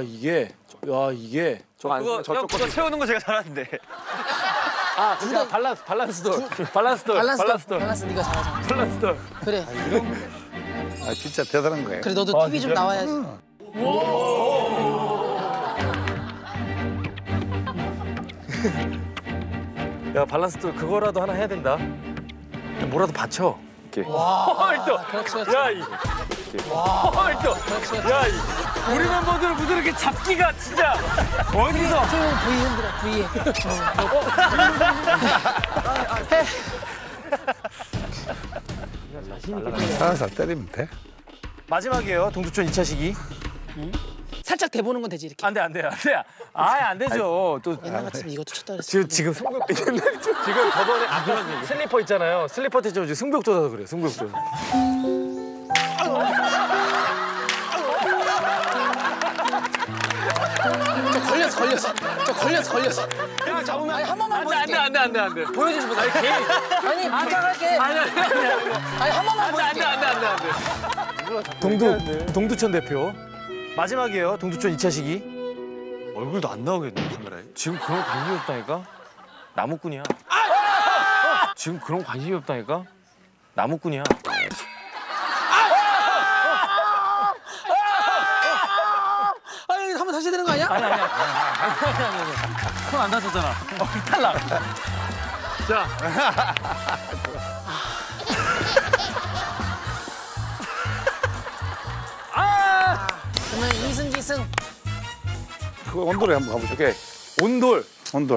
이게. 그거 세우는 거 제가 잘하는데. 아, 진짜 밸런스 돌 네가 잘하잖아. 밸런스 돌. 그래. 아, 진짜 대단한 거예요. 그래, 너도 TV 좀 나와야지. 야, 밸런스 돌 그거라도 하나 해야 된다. 뭐라도 받쳐. 이렇게. 그렇지. 야, 우리 멤버들 무슨 이렇게 잡기가 진짜 어디서? V 흔들어, V. 살살 때리면 돼. 마지막이에요. 동두천 2차 시기. 살짝 대보는 건 되지, 이렇게. 안 돼. 아예 안 되죠. 또 옛날 같으면 이것도 쳤다 그랬어. 지금 저번에 슬리퍼 있잖아요. 슬리퍼 때 지금 승벽 돋아서 그래요. 승벽 돋아. 걸렸어. 야, 잡으면 아니, 한 번만 보여줄게. 안 돼. 보여주지 마. 아니, 개인. 아니, 부탁할게. 아니, 한 번만 보여줄게. 안 돼. 동두천 대표. 마지막이에요. 동두천 2차 시기. 얼굴도 안 나오겠네, 카메라에. 지금 그런 관심이 없다니까? 나무꾼이야. 지금 그런 관심이 없다니까? 나무꾼이야. 아니, 한 번 다시 해야 되는 거 아니야? 아니야. 손 안 다쳤잖아. 탈락. 자. 그러면 이승. 그 온돌에 한번 가보죠. 오케이. 온돌. 온돌.